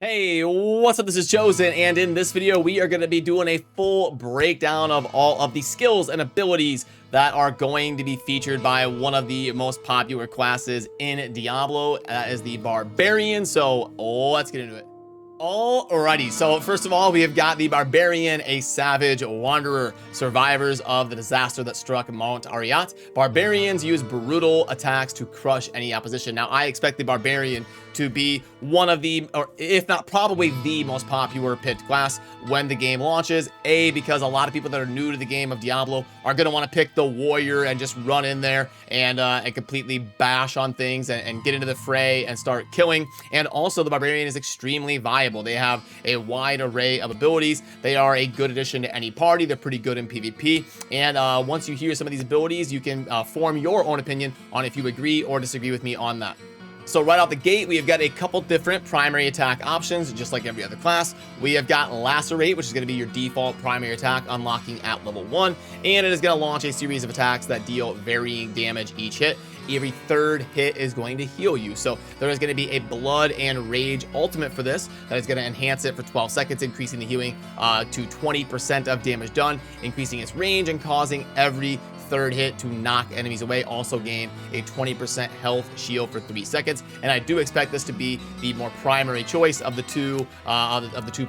Hey, what's up? This is Chosen, and in this video, we are going to be doing a full breakdown of all of the skills and abilities that are going to be featured by one of the most popular classes in Diablo. That is the Barbarian. So let's get into it. Alrighty, so first of all, we have got the Barbarian, a savage wanderer, survivors of the disaster that struck Mount Arreat. Barbarians use brutal attacks to crush any opposition. Now, I expect the Barbarian to be one of the, or if not probably the most popular picked class when the game launches. Because a lot of people that are new to the game of Diablo are going to want to pick the warrior and just run in there and completely bash on things and get into the fray and start killing. And also, the Barbarian is extremely viable. They have a wide array of abilities. They are a good addition to any party. They're pretty good in PvP. And once you hear some of these abilities, you can form your own opinion on if you agree or disagree with me on that. So right out the gate, we have got a couple different primary attack options, just like every other class. We have got Lacerate, which is going to be your default primary attack, unlocking at level 1, and it is going to launch a series of attacks that deal varying damage each hit. Every third hit is going to heal you. So there is going to be a Blood and Rage ultimate for this that is going to enhance it for 12 seconds, increasing the healing to 20% of damage done, increasing its range and causing every third hit to knock enemies away. Also gain a 20% health shield for 3 seconds, and I do expect this to be the more primary choice of the two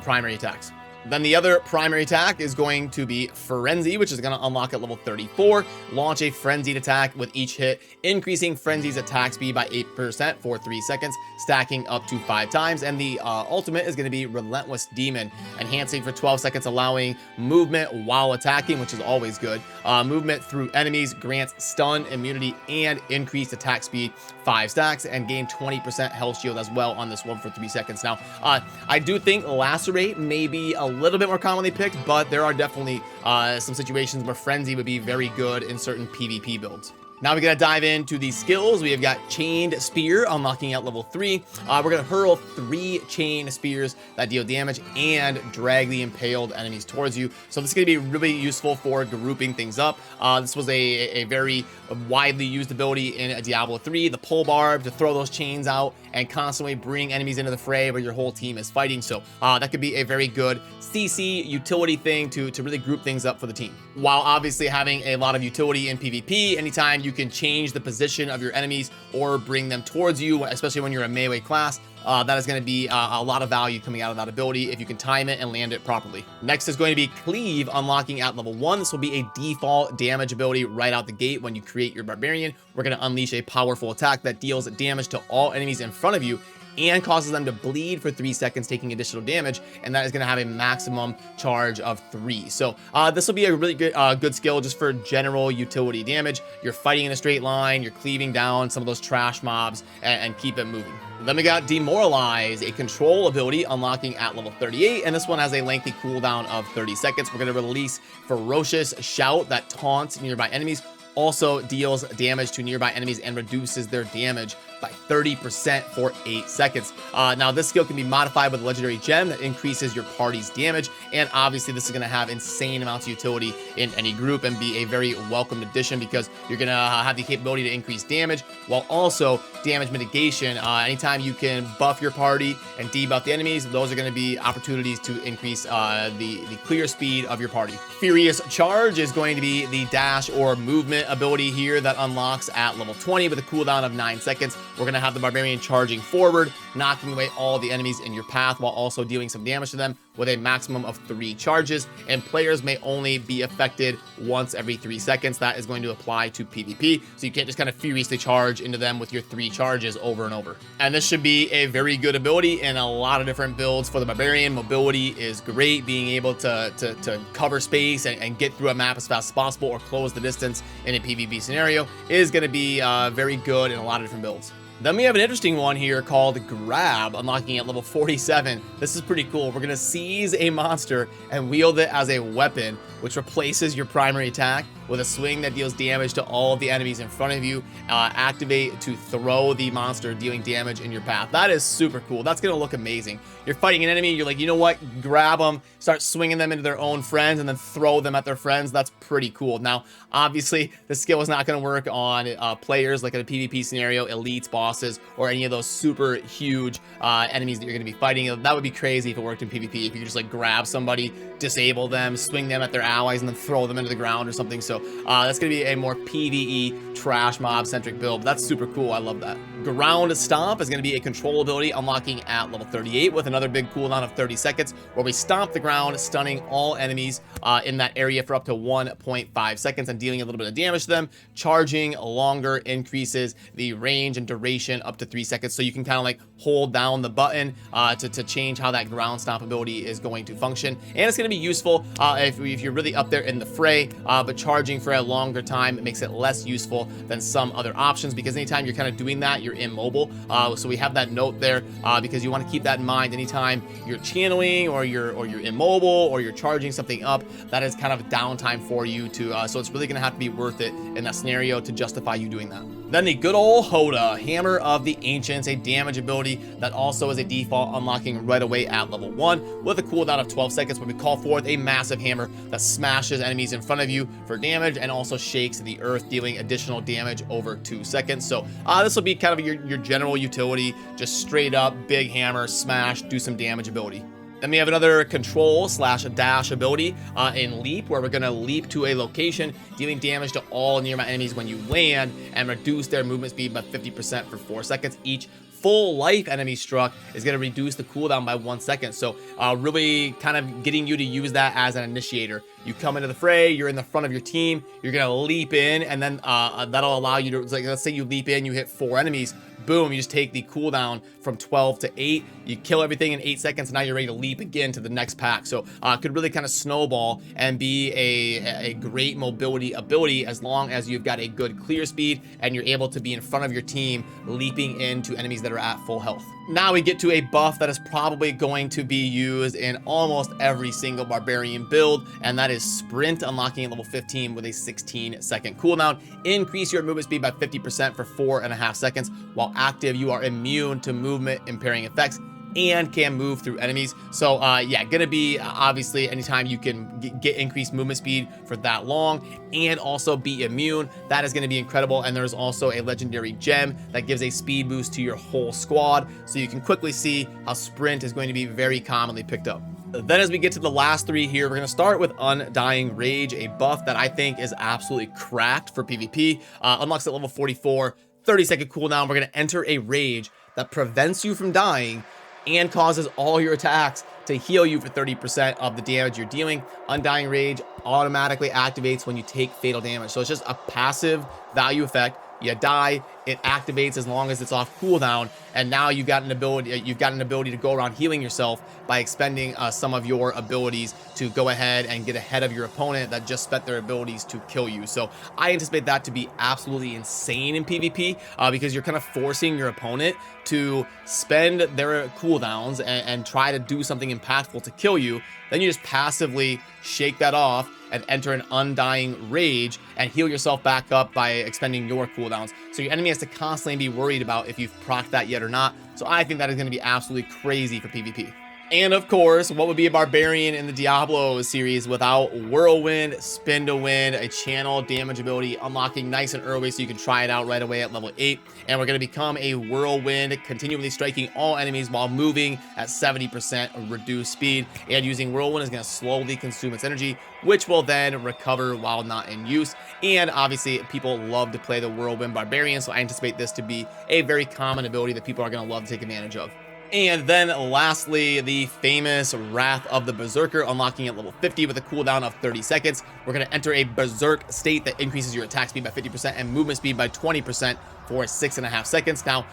primary attacks. Then the other primary attack is going to be Frenzy, which is going to unlock at level 34. Launch a frenzied attack with each hit, increasing Frenzy's attack speed by 8% for 3 seconds, stacking up to 5 times. And the ultimate is going to be Relentless Demon, enhancing for 12 seconds, allowing movement while attacking, which is always good. Movement through enemies, grants stun, immunity, and increased attack speed 5 stacks, and gain 20% health shield as well on this one for 3 seconds. Now, I do think Lacerate may be a little bit more commonly picked, but there are definitely some situations where Frenzy would be very good in certain PvP builds. Now we're going to dive into the skills. We have got Chained Spear, unlocking at level 3. We're going to hurl 3 chain spears that deal damage and drag the impaled enemies towards you. So this is going to be really useful for grouping things up. This was a very widely used ability in Diablo 3, the pull barb, to throw those chains out and constantly bring enemies into the fray where your whole team is fighting. So that could be a very good CC utility thing to really group things up for the team. While obviously having a lot of utility in PvP, anytime you can change the position of your enemies or bring them towards you, especially when you're a melee class, that is going to be a lot of value coming out of that ability if you can time it and land it properly. Next is going to be Cleave, unlocking at level 1. This will be a default damage ability right out the gate when you create your Barbarian. We're going to unleash a powerful attack that deals damage to all enemies in front of you and causes them to bleed for 3 seconds, taking additional damage, and that is going to have a maximum charge of 3. So this will be a really good skill just for general utility damage. You're fighting in a straight line, you're cleaving down some of those trash mobs and keep it moving. Then we got Demoralize, a control ability unlocking at level 38, and this one has a lengthy cooldown of 30 seconds. We're going to release Ferocious Shout that taunts nearby enemies, also deals damage to nearby enemies and reduces their damage by 30% for 8 seconds. Now this skill can be modified with a legendary gem that increases your party's damage, and obviously this is going to have insane amounts of utility in any group and be a very welcomed addition because you're going to have the capability to increase damage while also damage mitigation. Anytime you can buff your party and debuff the enemies, those are going to be opportunities to increase the clear speed of your party. Furious Charge is going to be the dash or movement ability here that unlocks at level 20 with a cooldown of 9 seconds. We're going to have the Barbarian charging forward, knocking away all the enemies in your path while also dealing some damage to them with a maximum of 3 charges, and players may only be affected once every 3 seconds. That is going to apply to PvP, so you can't just kind of furiously charge into them with your 3 charges over and over. And this should be a very good ability in a lot of different builds for the Barbarian. Mobility is great, being able to cover space and get through a map as fast as possible or close the distance in a PvP scenario is going to be very good in a lot of different builds. Then we have an interesting one here called Grab, unlocking at level 47. This is pretty cool. We're going to seize a monster and wield it as a weapon, which replaces your primary attack with a swing that deals damage to all of the enemies in front of you. Activate to throw the monster, dealing damage in your path. That is super cool. That's going to look amazing. You're fighting an enemy, you're like, you know what? Grab them, start swinging them into their own friends, and then throw them at their friends. That's pretty cool. Now, obviously, the skill is not going to work on players like in a PvP scenario, elites, bosses, or any of those super huge enemies that you're going to be fighting. That would be crazy if it worked in PvP. If you could just like grab somebody, disable them, swing them at their allies, and then throw them into the ground or something. So that's going to be a more PvE trash mob centric build. That's super cool. I love that. Ground Stomp is going to be a control ability unlocking at level 38 with another big cooldown of 30 seconds, where we stomp the ground, stunning all enemies in that area for up to 1.5 seconds and dealing a little bit of damage to them. Charging longer increases the range and duration up to 3 seconds, so you can kind of like hold down the button to change how that ground stomp ability is going to function. And it's going to be useful if you're really up there in the fray, but charging for a longer time, it makes it less useful than some other options, because anytime you're kind of doing that, you're immobile. So we have that note there because you want to keep that in mind. Anytime you're channeling or you're immobile or you're charging something up, that is kind of downtime for you to so it's really going to have to be worth it in that scenario to justify you doing that. Then the good old Hoda, Hammer of the Ancients, a damage ability that also is a default, unlocking right away at level 1 with a cooldown of 12 seconds, where we call forth a massive hammer that smashes enemies in front of you for damage and also shakes the earth, dealing additional damage over 2 seconds. So this will be kind of your general utility, just straight up big hammer, smash, do some damage ability. Then we have another control / dash ability in Leap, where we're going to leap to a location, dealing damage to all nearby enemies when you land, and reduce their movement speed by 50% for 4 seconds. Each full life enemy struck is going to reduce the cooldown by 1 second. So really kind of getting you to use that as an initiator. You come into the fray, you're in the front of your team, you're going to leap in, and then that'll allow you to, like, let's say you leap in, you hit 4 enemies, boom, you just take the cooldown from 12 to 8, you kill everything in 8 seconds, and now you're ready to leap again to the next pack. So it could really kind of snowball and be a great mobility ability, as long as you've got a good clear speed and you're able to be in front of your team, leaping into enemies that are at full health. Now we get to a buff that is probably going to be used in almost every single Barbarian build, and that is Sprint, unlocking at level 15 with a 16-second cooldown. Increase your movement speed by 50% for 4.5 seconds. While active, you are immune to movement impairing effects and can move through enemies. So yeah, gonna be obviously anytime you can get increased movement speed for that long and also be immune, that is gonna be incredible. And there's also a legendary gem that gives a speed boost to your whole squad, so you can quickly see how Sprint is going to be very commonly picked up. Then as we get to the last 3 here, we're going to start with Undying Rage, a buff that I think is absolutely cracked for PvP. Unlocks at level 44, 30-second cooldown. We're going to enter a rage that prevents you from dying and causes all your attacks to heal you for 30% of the damage you're dealing. Undying Rage automatically activates when you take fatal damage. So it's just a passive value effect. You die, it activates as long as it's off cooldown, and now you've got an ability to go around healing yourself by expending some of your abilities to go ahead and get ahead of your opponent that just spent their abilities to kill you. So I anticipate that to be absolutely insane in PvP because you're kind of forcing your opponent to spend their cooldowns and try to do something impactful to kill you. Then you just passively shake that off and enter an Undying Rage and heal yourself back up by expending your cooldowns. So your enemy has to constantly be worried about if you've procced that yet or not. So I think that is going to be absolutely crazy for PvP. And of course, what would be a Barbarian in the Diablo series without Whirlwind, Spin to Win, a channel damage ability, unlocking nice and early so you can try it out right away at level 8. And we're going to become a Whirlwind, continually striking all enemies while moving at 70% reduced speed. And using Whirlwind is going to slowly consume its energy, which will then recover while not in use. And obviously, people love to play the Whirlwind Barbarian, so I anticipate this to be a very common ability that people are going to love to take advantage of. And then lastly, the famous Wrath of the Berserker, unlocking at level 50 with a cooldown of 30 seconds. We're going to enter a Berserk state that increases your attack speed by 50% and movement speed by 20% for 6.5 seconds. Now,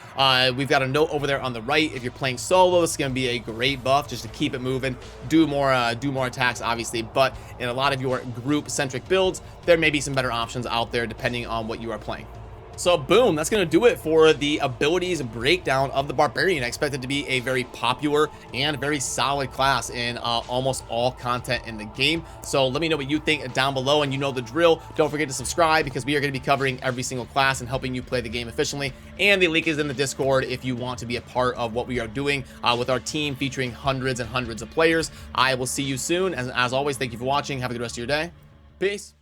we've got a note over there on the right. If you're playing solo, this is going to be a great buff just to keep it moving, do more attacks, obviously. But in a lot of your group-centric builds, there may be some better options out there depending on what you are playing. So boom, that's going to do it for the abilities breakdown of the Barbarian. I expect it to be a very popular and very solid class in almost all content in the game. So let me know what you think down below, and you know the drill. Don't forget to subscribe, because we are going to be covering every single class and helping you play the game efficiently. And the link is in the Discord if you want to be a part of what we are doing with our team featuring hundreds and hundreds of players. I will see you soon. As always, thank you for watching. Have a good rest of your day. Peace.